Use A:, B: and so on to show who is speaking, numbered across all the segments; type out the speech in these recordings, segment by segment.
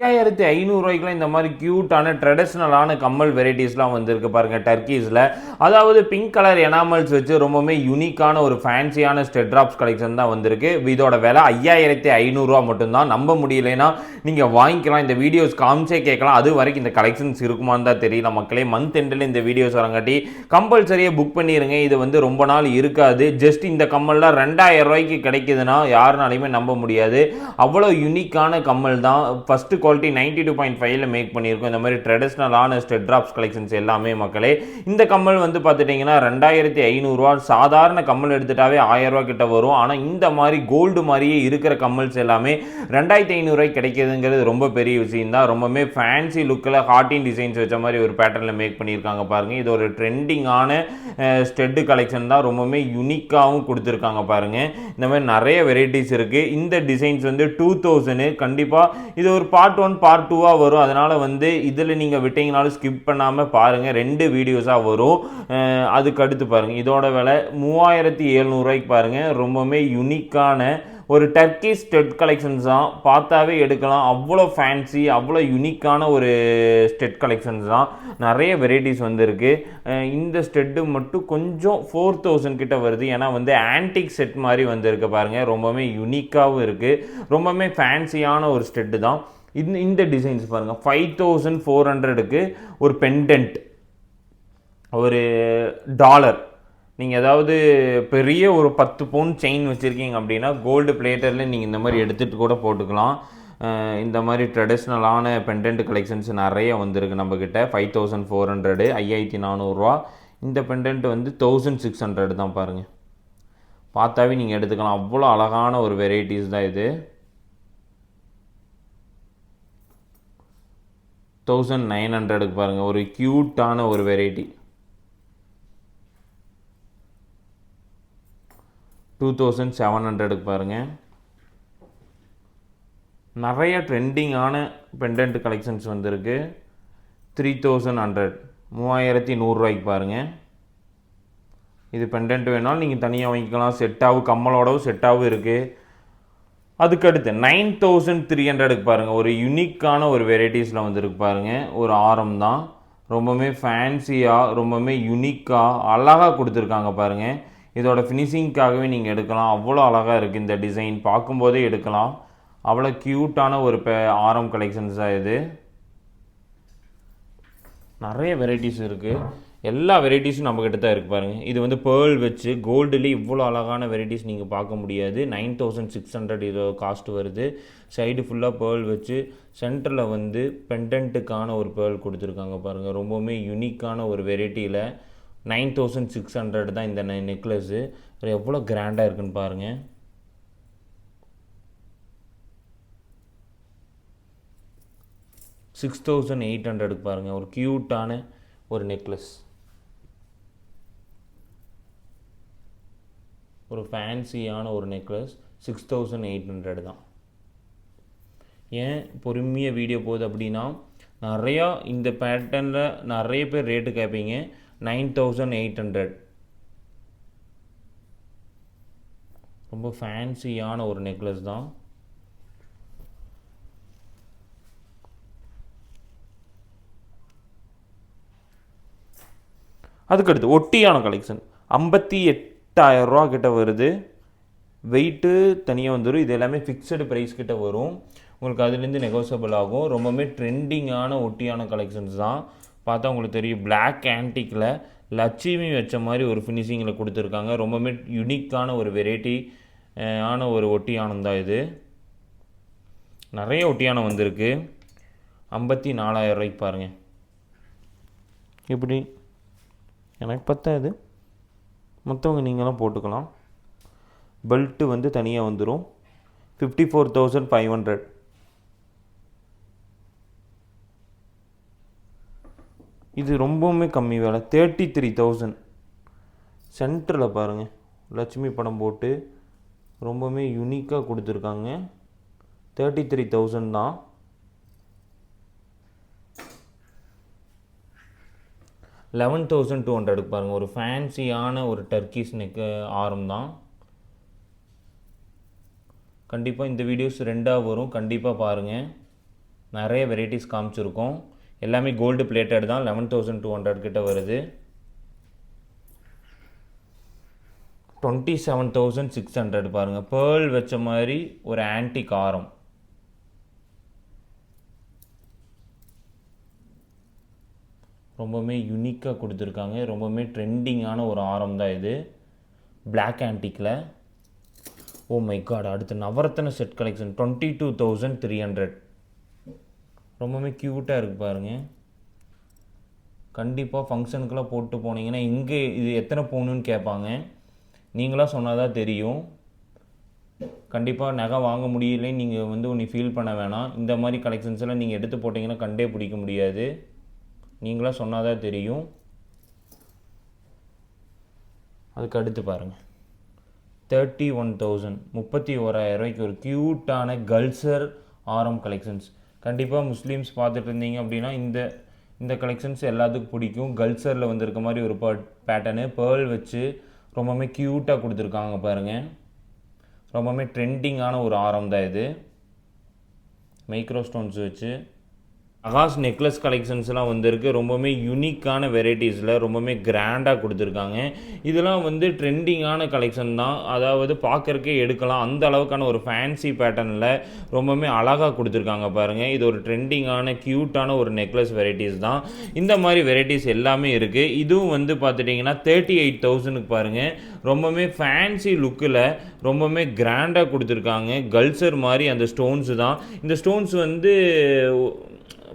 A: ₹5500 இந்த மாதிரி கியூட்டான ட்ரெடிஷ்னலான கம்மல் வெரைட்டிஸ்லாம் வந்திருக்கு பாருங்கள் டர்க்கீஸில். அதாவது பிங்க் கலர் எனாமல்ஸ் வச்சு ரொம்பவுமே யூனிக்கான ஒரு ஃபேன்சியான ஸ்டெட் ட்ராப்ஸ் கலெக்ஷன் தான் வந்திருக்கு. இதோட விலை ₹5500 மட்டும்தான். நம்ப முடியலைன்னா நீங்கள் வாங்கிக்கலாம். இந்த வீடியோஸ் காமிச்சே கேட்கலாம். அது வரைக்கும் இந்த கலெக்ஷன்ஸ் இருக்குமான்னு தான் தெரியல மக்களே. மந்த் எண்டில் இந்த வீடியோஸ் வரங்காட்டி கம்பல்சரியாக புக் பண்ணிடுங்க. இது வந்து ரொம்ப நாள் இருக்காது. ஜஸ்ட் இந்த கம்மல்லாம் ₹2000 கிடைக்குதுன்னா யாருனாலையுமே நம்ப முடியாது. அவ்வளோ யூனிக்கான கம்மல் தான். ஃபஸ்ட்டு குவாலிட்டி 92.5ல மேக் பண்ணியிருக்கோம். இந்த மாதிரி ட்ரெடிஷ்னலான ஸ்டெட் ட்ராப்ஸ் கலெக்ஷன்ஸ் எல்லாமே மக்களே. இந்த கம்மல் வந்து பார்த்துட்டிங்கன்னா ₹2500. சாதாரண கம்மல் எடுத்துட்டாவே ₹1000 கிட்ட வரும். ஆனால் இந்த மாதிரி கோல்டு மாதிரியே இருக்கிற கம்மல்ஸ் எல்லாமே ₹2500 கிடைக்கிதுங்கிறது ரொம்ப பெரிய விஷயம் தான். ரொம்பவே ஃபேன்சி லுக்கில் ஹார்டின் டிசைன்ஸ் வச்ச மாதிரி ஒரு பேட்டர்னில் மேக் பண்ணியிருக்காங்க பாருங்கள். இது ஒரு ட்ரெண்டிங்கான ஸ்டெட்டு கலெக்ஷன் தான். ரொம்பவே யூனிக்காகவும் கொடுத்துருக்காங்க பாருங்கள். இந்த மாதிரி நிறைய வெரைட்டிஸ் இருக்குது. இந்த டிசைன்ஸ் வந்து 2000. கண்டிப்பாக இது ஒரு பார்ட் 1 பார்ட் 2 வரும். அதனால் வந்து இதில் நீங்கள் விட்டீங்கனாலும் ஸ்கிப் பண்ணாமல் பாருங்கள். 2 வீடியோஸாக வரும். அதுக்கு அடுத்து பாருங்கள், இதோட விலை ₹3700 பாருங்கள். ரொம்பவுமே யூனிக்கான ஒரு டர்க்கி ஸ்டெட் கலெக்ஷன்ஸ் தான். பார்த்தாவே எடுக்கலாம். அவ்வளோ ஃபேன்சி, அவ்வளோ யூனிக்கான ஒரு ஸ்டெட் கலெக்ஷன்ஸ் தான். நிறைய வெரைட்டிஸ் வந்துருக்கு. இந்த ஸ்டெட்டு மட்டும் கொஞ்சம் 4000 கிட்ட வருது. ஏன்னா வந்து ஆன்டிக் செட் மாதிரி வந்திருக்கு பாருங்கள். ரொம்பவுமே யூனிக்காகவும் இருக்குது. ரொம்பவுமே ஃபேன்சியான ஒரு ஸ்டெட்டு தான். இந்த டிசைன்ஸ் பாருங்கள். 5400க்கு ஒரு பெண்டன்ட், ஒரு டாலர். நீங்கள் ஏதாவது பெரிய ஒரு 10 பவுன் செயின் வச்சுருக்கீங்க அப்படின்னா கோல்டு பிளேட்டரில் நீங்கள் இந்த மாதிரி எடுத்துகிட்டு கூட போட்டுக்கலாம். இந்த மாதிரி ட்ரெடிஷ்னலான பெண்டன்ட் கலெக்ஷன்ஸ் நிறைய வந்திருக்கு நம்மக்கிட்ட. 5400, ₹5400. இந்த பெண்டன்ட் வந்து 1600 தான் பாருங்கள். பார்த்தாவே நீங்கள் எடுத்துக்கலாம். அவ்வளோ அழகான ஒரு வெரைட்டிஸ் தான் இது. 1900க்கு பாருங்கள். ஒரு க்யூட்டான ஒரு வெரைட்டி. 2700க்கு பாருங்கள். நிறைய ட்ரெண்டிங்கான பெண்டன்ட் கலெக்ஷன்ஸ் வந்திருக்கு. 3100, ₹3100 பாருங்கள். இது பெண்டன்ட் வேணாலும் நீங்கள் தனியாக வாங்கிக்கலாம். செட்டாகவும் கம்மலோடவும் செட்டாகவும் இருக்குது. அதுக்கடுத்து 9300க்கு பாருங்கள். ஒரு யூனிக்கான ஒரு வெரைட்டிஸில் வந்துருக்கு பாருங்கள். ஒரு ஆரம் தான். ரொம்பவுமே ஃபேன்சியாக, ரொம்பவுமே யூனிக்காக அழகாக கொடுத்துருக்காங்க பாருங்கள். இதோட ஃபினிஷிங்காகவே நீங்கள் எடுக்கலாம். அவ்வளோ அழகாக இருக்குது இந்த டிசைன். பார்க்கும்போதே எடுக்கலாம். அவ்வளோ க்யூட்டான ஒரு ஆரம் கலெக்ஷன்ஸ் தான் இது. நிறைய வெரைட்டிஸ் இருக்குது. எல்லா வெரைட்டிஸும் நம்மக்கிட்ட தான் இருக்குது பாருங்கள். இது வந்து பேர்ல் வச்சு கோல்டுலேயே இவ்வளோ அழகான வெரைட்டிஸ் நீங்கள் பார்க்க முடியாது. 9600 இது காஸ்ட் வருது. சைடு ஃபுல்லாக பேர்ல் வச்சு சென்டரில் வந்து பெண்டன்ட்டுக்கான ஒரு பேர்ல் கொடுத்துருக்காங்க பாருங்கள். ரொம்பவுமே யூனிக்கான ஒரு வெரைட்டியில் 9600 தான் இந்த நெக்லஸ்ஸு. எவ்வளோ கிராண்டாக இருக்குன்னு பாருங்கள். $6800 பாருங்கள். ஒரு க்யூட்டான ஒரு நெக்லஸ். ஒரு ஃபேன்சியான ஒரு நெக்லஸ். 6800 தான். ஏன் பொறுமையாக வீடியோ போகுது அப்படின்னா நிறையா இந்த பேட்டர்னில் நிறைய பேர் ரேட்டு கேட்பீங்க. 9800. ரொம்ப ஃபேன்சியான ஒரு நெக்லஸ் தான். அதுக்கடுத்து ஒட்டியான கலெக்ஷன் ₹58,000 கிட்ட வருது. வெயிட்டு தனியாக வந்துடும். இது எல்லாமே ஃபிக்ஸடு ப்ரைஸ் கிட்ட வரும். உங்களுக்கு அதுலேருந்து நெகோசியபிள் ஆகும். ரொம்பவுமே ட்ரெண்டிங்கான ஒட்டியான கலெக்ஷன்ஸ் தான். பார்த்தா உங்களுக்கு தெரியும். பிளாக் ஆன்டிக்கில் லட்சுமி வச்ச மாதிரி ஒரு ஃபினிஷிங்கில் கொடுத்துருக்காங்க. ரொம்பவுமே யூனிக்கான ஒரு வெரைட்டி ஆன ஒரு ஒட்டியானம் தான் இது. நிறைய ஒட்டியானம் வந்திருக்கு. ₹54,000 பாருங்கள். இப்படி எனக்கு பார்த்தா இது மற்றவங்க நீங்களாம் போட்டுக்கலாம். பெல்ட்டு வந்து தனியாக வந்துடும். 54,500. இது ரொம்பவுமே கம்மி வேலை. 33,000. சென்டரில் பாருங்கள் லட்சுமி படம் போட்டு ரொம்பவுமே யூனிக்காக கொடுத்துருக்காங்க. 33,000 தான். $11,200 பாருங்கள். ஒரு ஃபேன்சியான ஒரு டர்க்கிஷ் நெக்கு ஆரம் தான். கண்டிப்பாக இந்த வீடியோஸ் 2ஆக வரும். கண்டிப்பாக பாருங்கள். நிறைய வெரைட்டிஸ் காமிச்சிருக்கோம். எல்லாமே கோல்டு பிளேட்டட் தான். 11,200 கிட்ட வருது. 27,600 பாருங்கள். பேர்ல் வச்ச மாதிரி ஒரு ஆன்டிக் ஆரம். ரொம்பவுமே யூனிக்காக கொடுத்துருக்காங்க. ரொம்பவுமே ட்ரெண்டிங்கான ஒரு ஆரம் தான் இது, பிளாக் ஆன்டிக்கில். ஓ மை காட், அடுத்து நவரத்ன செட் கலெக்ஷன் 22,300. ரொம்பவுமே க்யூட்டாக இருக்குது பாருங்கள். கண்டிப்பாக ஃபங்க்ஷனுக்கெல்லாம் போட்டு போனீங்கன்னா இங்கே இது எத்தனை பவுனுன்னு கேட்பாங்க. நீங்களாக சொன்னால் தான் தெரியும். கண்டிப்பாக நகை வாங்க முடியலைன்னு நீங்கள் வந்து ஒன்று ஃபீல் பண்ண வேணாம். இந்த மாதிரி கலெக்ஷன்ஸ் எல்லாம் நீங்கள் எடுத்து போட்டிங்கன்னா கண்டே பிடிக்க முடியாது. நீங்களாக சொன்னால் தான் தெரியும். அதுக்கு அடுத்து பாருங்கள், 31,000 31,000 ஒரு க்யூட்டான கல்சர் ஆரம் கலெக்ஷன்ஸ். கண்டிப்பாக முஸ்லீம்ஸ் பார்த்துட்டு இருந்தீங்க அப்படின்னா இந்த கலெக்ஷன்ஸ் எல்லாத்துக்கும் பிடிக்கும். கல்சரில் வந்துருக்க மாதிரி ஒரு பேட்டர்னு பேர்ல் வச்சு ரொம்பவுமே க்யூட்டாக கொடுத்துருக்காங்க பாருங்கள். ரொம்பவுமே ட்ரெண்டிங்கான ஒரு ஆரம் தான் இது, மைக்ரோ ஸ்டோன்ஸ் வச்சு. அகாஸ் நெக்லஸ் கலெக்ஷன்ஸ்லாம் வந்திருக்கு. ரொம்பவுமே யூனிக்கான வெரைட்டிஸில் ரொம்பவுமே கிராண்டாக கொடுத்துருக்காங்க. இதெல்லாம் வந்து ட்ரெண்டிங்கான கலெக்ஷன் தான். அதாவது பார்க்குறக்கே எடுக்கலாம், அந்த அளவுக்கான ஒரு ஃபேன்சி பேட்டர்னில் ரொம்பவுமே அழகாக கொடுத்துருக்காங்க பாருங்கள். இது ஒரு ட்ரெண்டிங்கான க்யூட்டான ஒரு நெக்லஸ் வெரைட்டிஸ் தான். இந்த மாதிரி வெரைட்டிஸ் எல்லாமே இருக்குது. இதுவும் வந்து பார்த்துட்டிங்கன்னா 38,000க்கு பாருங்கள். ரொம்பவுமே ஃபேன்சி லுக்கில் ரொம்பவுமே கிராண்டாக கொடுத்துருக்காங்க. கல்சர் மாதிரி அந்த ஸ்டோன்ஸு தான். இந்த ஸ்டோன்ஸ் வந்து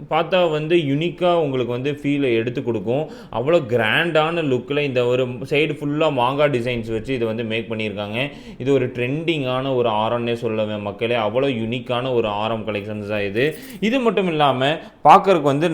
A: பார்த்தா வந்து யூனிக்காக உங்களுக்கு வந்து ஃபீலை எடுத்து கொடுக்கும். அவ்வளோ கிராண்டான லுக்கில் இந்த ஒரு சைடு ஃபுல்லாக மாங்காய் டிசைன்ஸ் வச்சு இதை வந்து மேக் பண்ணியிருக்காங்க. இது ஒரு ட்ரெண்டிங்கான ஒரு ஆரம்னே சொல்லுவேன் மக்களே. அவ்வளோ யூனிக்கான ஒரு ஆரம் கலெக்ஷன்ஸ் தான் இது. இது மட்டும் இல்லாமல் பார்க்குறக்கு வந்து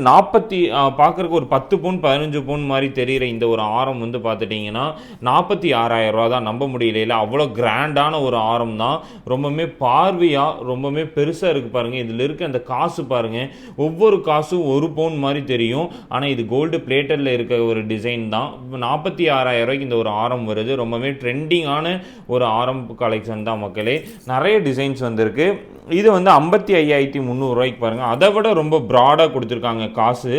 A: பார்க்குறக்கு ஒரு 10 பவுன் 15 பவுன் மாதிரி தெரிகிற இந்த ஒரு ஆரம் வந்து பார்த்துட்டிங்கன்னா 46,000 ரூபா தான். நம்ப முடியல, அவ்வளோ கிராண்டான ஒரு ஆரம் தான். ரொம்பவுமே பார்வையாக ரொம்பவுமே பெருசாக இருக்குது பாருங்கள். இதில் இருக்க அந்த காசு பாருங்கள், ஒவ்வொரு காசும் 1 பவுன் மாதிரி தெரியும். ஆனால் இது கோல்டு பிளேட்டரில் இருக்க ஒரு டிசைன் தான். 46,000 இந்த ஒரு ஆரம் வருது. ரொம்பவே ட்ரெண்டிங்கான ஒரு ஆரம் கலெக்ஷன் தான் மக்களே. நிறைய டிசைன்ஸ் வந்திருக்கு. இது வந்து 55,300 பாருங்கள். அதை விட ரொம்ப ப்ராடாக கொடுத்துருக்காங்க காசு.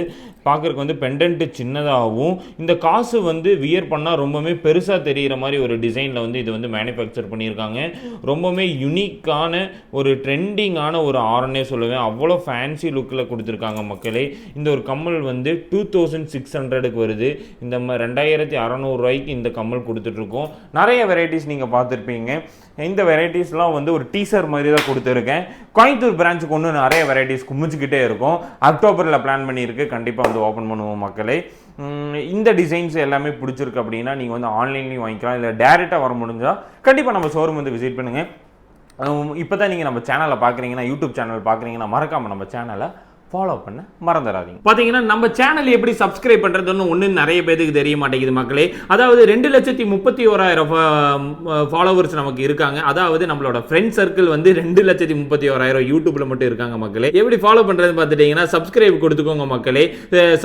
A: பார்க்குறக்கு வந்து பெண்டன்ட்டு சின்னதாகவும், இந்த காசு வந்து வியர் பண்ணால் ரொம்பவுமே பெருசாக தெரிகிற மாதிரி ஒரு டிசைனில் வந்து இது வந்து மேனுஃபேக்சர் பண்ணியிருக்காங்க. ரொம்பவுமே யுனிக்கான ஒரு ட்ரெண்டிங்கான ஒரு ஆரம்னே சொல்லுவேன். அவ்வளோ ஃபேன்சி லுக்கில் கொடுத்துருக்காங்க மக்களே. இந்த ஒரு கம்மல் வந்து 2,600க்கு வருது. இந்த 2,600 இந்த கம்மல் கொடுத்துட்ருக்கோம். நிறைய வெரைட்டிஸ் நீங்கள் பார்த்துருப்பீங்க. இந்த வெரைட்டிஸ்லாம் வந்து ஒரு டீசர் மாதிரி தான் கொடுத்துருக்கேன். கோயம்புத்தூர் பிரான்ச்சுக்கு ஒன்று நிறைய வெரைட்டிஸ் குமிச்சுக்கிட்டே இருக்கும். அக்டோபரில் பிளான் பண்ணியிருக்கு, கண்டிப்பாக வந்து ஓப்பன் பண்ணுவோம் மக்களே. இந்த டிசைன்ஸ் எல்லாமே பிடிச்சிருக்கு அப்படின்னா நீங்கள் வந்து ஆன்லைன்லேயும் வாங்கிக்கலாம், இல்லை டேரெக்டாக வர முடிஞ்சால் கண்டிப்பாக நம்ம ஷோரூம் வந்து விசிட் பண்ணுங்கள். இப்போ தான் நீங்கள் நம்ம சேனலை பார்க்குறீங்கன்னா, யூடியூப் சேனல் பார்க்குறீங்கன்னா மறக்காமல் நம்ம சேனலை ஃபாலோ பண்ண மறந்துடாதீங்க. பார்த்தீங்கன்னா நம்ம சேனல் எப்படி சப்ஸ்கிரைப் பண்ணுறதுன்னு ஒன்று நிறைய பேருக்கு தெரிய மாட்டேங்குது மக்களே. அதாவது 2,31,000 ஃபாலோவர்ஸ் நமக்கு இருக்காங்க. அதாவது நம்மளோட ஃப்ரெண்ட் சர்க்கிள் வந்து 2,31,000 யூடியூப்ல மட்டும் இருக்காங்க மக்களே. எப்படி ஃபாலோ பண்ணுறது பார்த்துட்டிங்கன்னா சப்ஸ்கிரைப் கொடுத்துக்கோங்க மக்களே.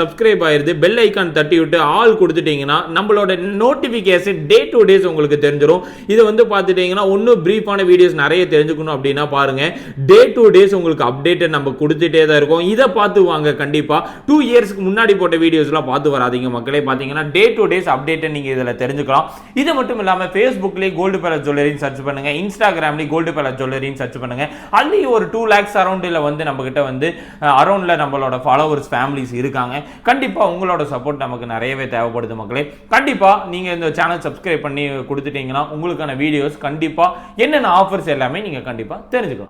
A: சப்ஸ்கிரைப் ஆயிருது, பெல் ஐக்கான் தட்டி விட்டு ஆல் கொடுத்துட்டிங்கன்னா நம்மளோட நோட்டிஃபிகேஷன் டே டு டேஸ் உங்களுக்கு தெரிஞ்சிடும். இதை வந்து பார்த்துட்டிங்கன்னா ஒன்றும் ப்ரீஃபான வீடியோஸ் நிறைய தெரிஞ்சுக்கணும் அப்படின்னா பாருங்கள், டே டு டேஸ் உங்களுக்கு அப்டேட்டட் நம்ம கொடுத்துட்டே தான் இருக்கும். இதை பார்த்து வாங்க. கண்டிப்பா 2 இயர்ஸ்க்கு முன்னாடி போட்ட வீடியோஸ்லாம் பார்த்து வராதீங்க மக்களே. பார்த்தீங்கன்னா டே டு டேஸ் அப்டேட்டை நீங்கள் இதில் தெரிஞ்சுக்கலாம். இது மட்டும் இல்லாமல் ஃபேஸ்புக்லேயே கோல்டு பேலஸ் ஜுவல்லரின்னு சர்ச் பண்ணுங்க, இன்ஸ்டாகிராம்லேயும் கோல்டு பேலஸ் ஜுவல்லரின்னு சர்ச் பண்ணுங்க. அதுலேயும் ஒரு 2 lakhs அரௌண்டில் வந்து நம்மகிட்ட வந்து அரௌண்டில் நம்மளோட ஃபாலோவர்ஸ் ஃபேமிலிஸ் இருக்காங்க. கண்டிப்பாக உங்களோட சப்போர்ட் நமக்கு நிறையவே தேவைப்படுது மக்களே. கண்டிப்பாக நீங்கள் இந்த சேனல் சப்ஸ்கிரைப் பண்ணி கொடுத்துட்டீங்கன்னா உங்களுக்கான வீடியோஸ் கண்டிப்பாக என்னென்ன ஆஃபர்ஸ் எல்லாமே நீங்கள் கண்டிப்பாக தெரிஞ்சுக்கலாம்.